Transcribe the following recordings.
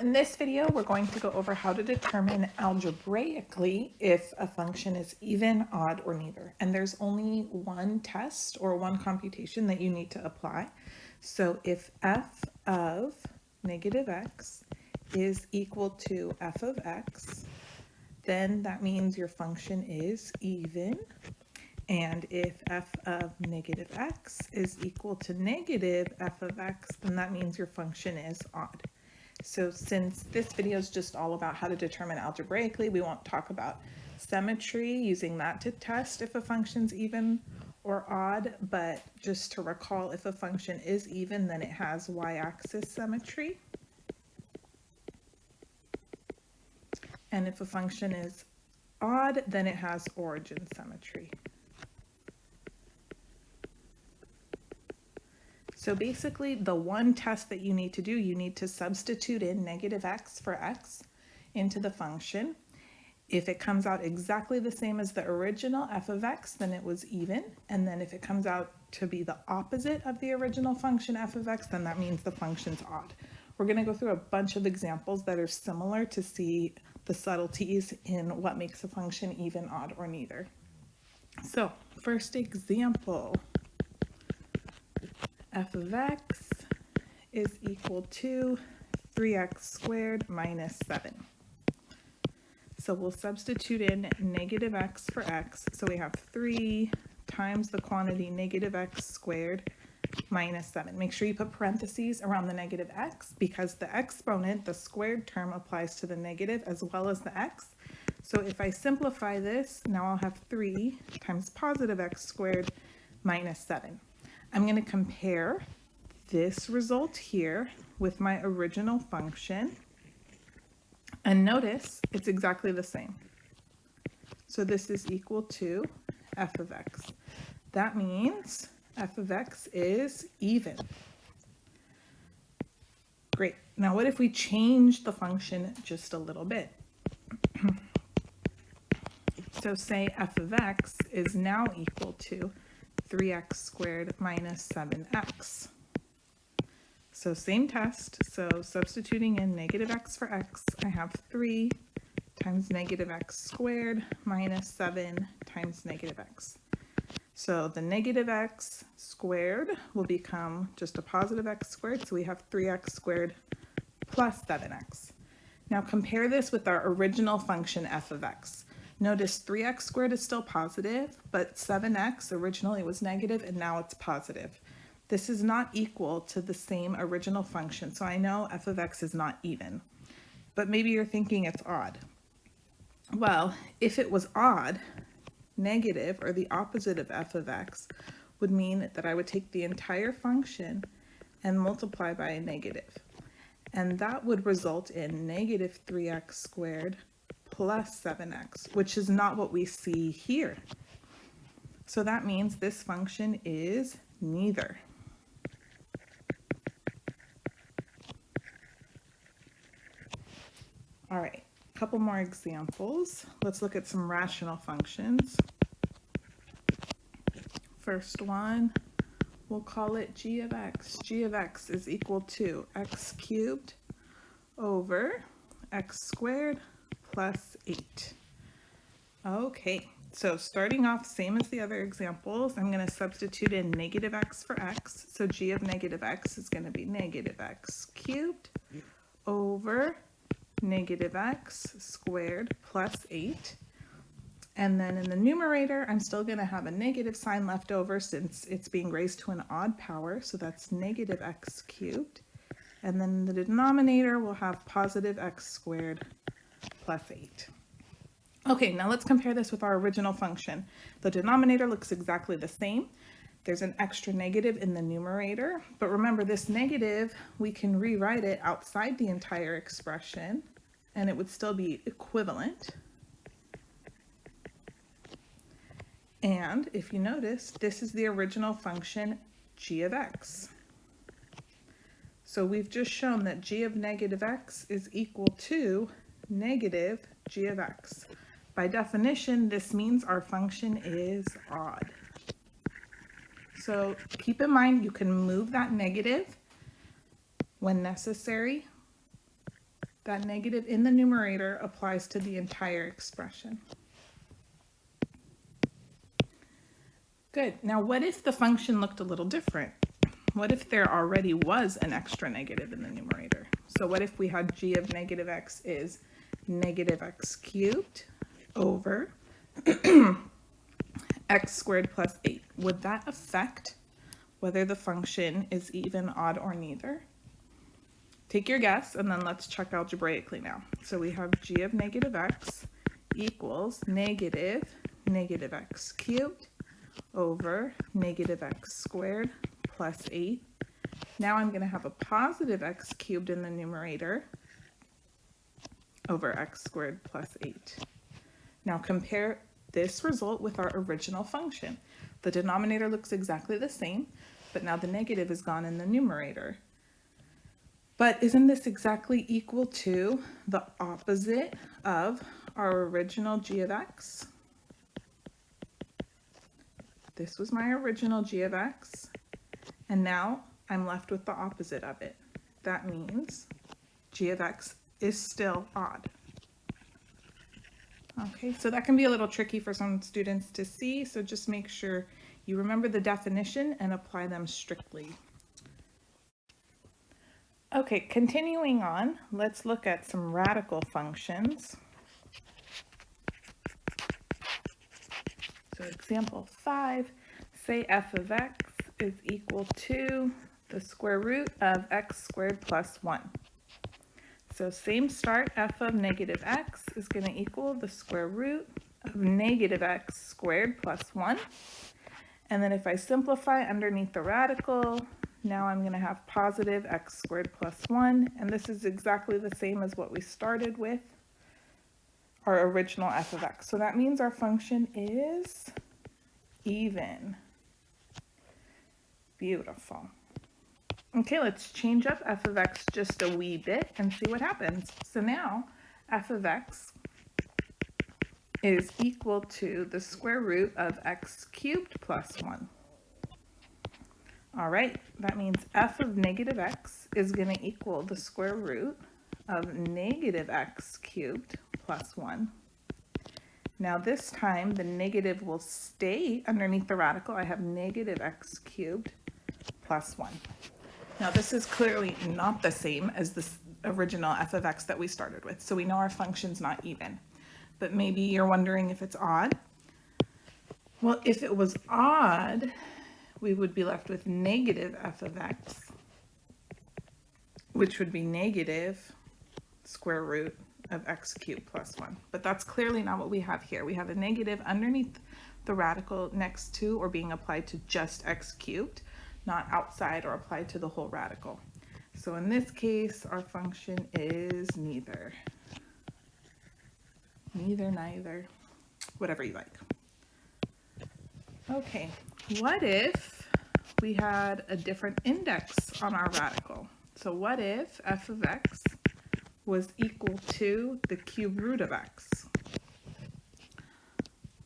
in this video, we're going to go over how to determine algebraically if a function is even, odd, or neither. And there's only one test or one computation that you need to apply. So if f of negative x is equal to f of x, then that means your function is even. And if f of negative x is equal to negative f of x, then that means your function is odd. So since this video is just all about how to determine algebraically, we won't talk about symmetry, using that to test if a function's even or odd, but just to recall, if a function is even, then it has y-axis symmetry. And if a function is odd, then it has origin symmetry. So basically, the one test that you need to do, you need to substitute in negative x for x into the function. If it comes out exactly the same as the original f of x, then it was even. And then if it comes out to be the opposite of the original function f of x, then that means the function's odd. We're going to go through a bunch of examples that are similar to see the subtleties in what makes a function even, odd, or neither. So first example. F of x is equal to 3x squared minus 7. So we'll substitute in negative x for x. So we have 3 times the quantity negative x squared minus 7. Make sure you put parentheses around the negative x because the exponent, the squared term, applies to the negative as well as the x. So if I simplify this, now I'll have 3 times positive x squared minus 7. I'm going to compare this result here with my original function, and notice it's exactly the same. So this is equal to f of x. That means f of x is even. Great. Now what if we change the function just a little bit? So say f of x is now equal to 3x squared minus 7x. So same test, so substituting in negative x for x, I have 3 times negative x squared minus 7 times negative x. So the negative x squared will become just a positive x squared, so we have 3x squared plus 7x. Now compare this with our original function f of x. Notice 3x squared is still positive, but 7x originally was negative and now it's positive. This is not equal to the same original function, so I know f of x is not even. But maybe you're thinking it's odd. Well, if it was odd, negative, or the opposite of f of x, would mean that I would take the entire function and multiply by a negative. And that would result in negative 3x squared plus 7x, which is not what we see here. So that means this function is neither. All right, a couple more examples. Let's look at some rational functions. First one, we'll call it g of x. G of x is equal to x cubed over x squared plus 8. Okay, so starting off same as the other examples, I'm going to substitute in negative x for x. So g of negative x is going to be negative x cubed over negative x squared plus 8. And then in the numerator, I'm still going to have a negative sign left over since it's being raised to an odd power. So that's negative x cubed. And then in the denominator, we'll have positive x squared plus 8. Okay, now let's compare this with our original function. The denominator looks exactly the same. There's an extra negative in the numerator, but remember this negative, we can rewrite it outside the entire expression and it would still be equivalent. And if you notice, this is the original function g of x. So we've just shown that g of negative x is equal to negative g of x. By definition, this means our function is odd. So keep in mind you can move that negative when necessary That negative in the numerator applies to the entire expression. Good. Now, what if the function looked a little different? What if there already was an extra negative in the numerator? So what if we had g of negative x is negative x cubed over x squared plus 8? Would that affect whether the function is even, odd, or neither? Take your guess, and then let's check algebraically now. So we have g of negative x equals negative x cubed over negative x squared plus 8. Now I'm going to have a positive x cubed in the numerator over x squared plus 8. Now compare this result with our original function. The denominator looks exactly the same, but now the negative is gone in the numerator. But isn't this exactly equal to the opposite of our original g of x? This was my original g of x, and now I'm left with the opposite of it. That means g of x is still odd. Okay, so that can be a little tricky for some students to see, so just make sure you remember the definition and apply them strictly. Okay, continuing on, let's look at some radical functions. So example 5, say f of x is equal to the square root of x squared plus 1. So same start, f of negative x is going to equal the square root of negative x squared plus 1. And then if I simplify underneath the radical, now I'm going to have positive x squared plus 1. And this is exactly the same as what we started with, our original f of x. So that means our function is even. Beautiful. Okay, let's change up f of x just a wee bit and see what happens. So now f of x is equal to the square root of x cubed plus 1. All right, that means f of negative x is going to equal the square root of negative x cubed plus 1. Now this time the negative will stay underneath the radical. I have negative x cubed plus 1. Now this is clearly not the same as the original f of x that we started with, so we know our function's not even. But maybe you're wondering if it's odd. Well, if it was odd, we would be left with negative f of x, which would be negative square root of x cubed plus 1. But that's clearly not what we have here. We have a negative underneath the radical next to or being applied to just x cubed, not outside or applied to the whole radical. So in this case, our function is neither. Neither, whatever you like. Okay, what if we had a different index on our radical? So what if f of x was equal to the cube root of x?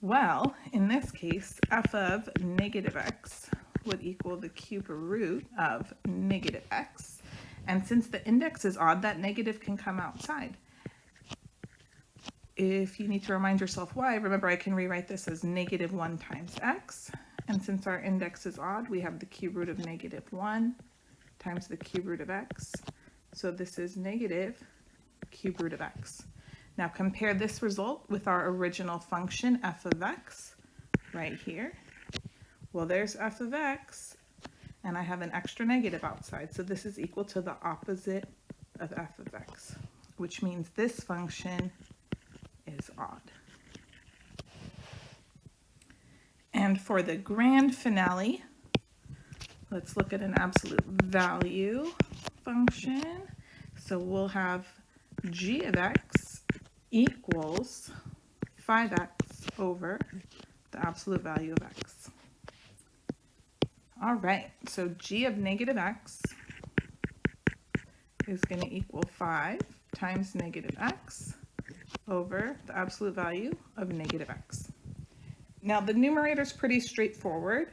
Well, in this case, f of negative x would equal the cube root of negative x. And since the index is odd, that negative can come outside. If you need to remind yourself why, remember I can rewrite this as negative 1 times x. And since our index is odd, we have the cube root of negative 1 times the cube root of x. So this is negative cube root of x. Now compare this result with our original function f of x right here. Well, there's f of x, and I have an extra negative outside, so this is equal to the opposite of f of x, which means this function is odd. And for the grand finale, let's look at an absolute value function. So we'll have g of x equals 5x over the absolute value of x. All right, so g of negative x is going to equal 5 times negative x over the absolute value of negative x. Now the numerator is pretty straightforward.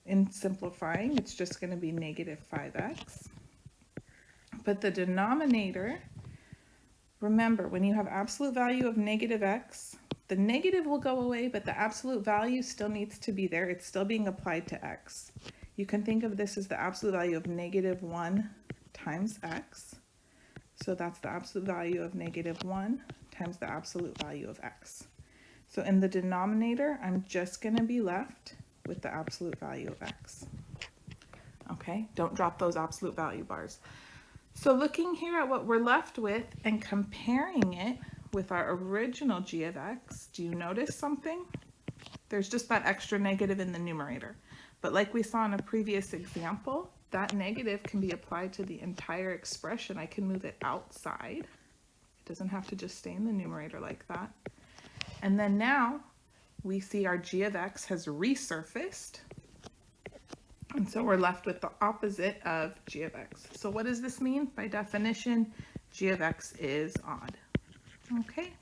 In simplifying, it's just going to be negative 5x. But the denominator remember, when you have absolute value of negative x, the negative will go away, but the absolute value still needs to be there. It's still being applied to x. You can think of this as the absolute value of negative 1 times x. So that's the absolute value of negative 1 times the absolute value of x. So in the denominator, I'm just going to be left with the absolute value of x. Okay, don't drop those absolute value bars. So looking here at what we're left with and comparing it with our original g of x, do you notice something? There's just that extra negative in the numerator. But like we saw in a previous example, that negative can be applied to the entire expression. I can move it outside. It doesn't have to just stay in the numerator like that. And then now we see our g of x has resurfaced. And so we're left with the opposite of g of x. So what does this mean? By definition, g of x is odd. Okay.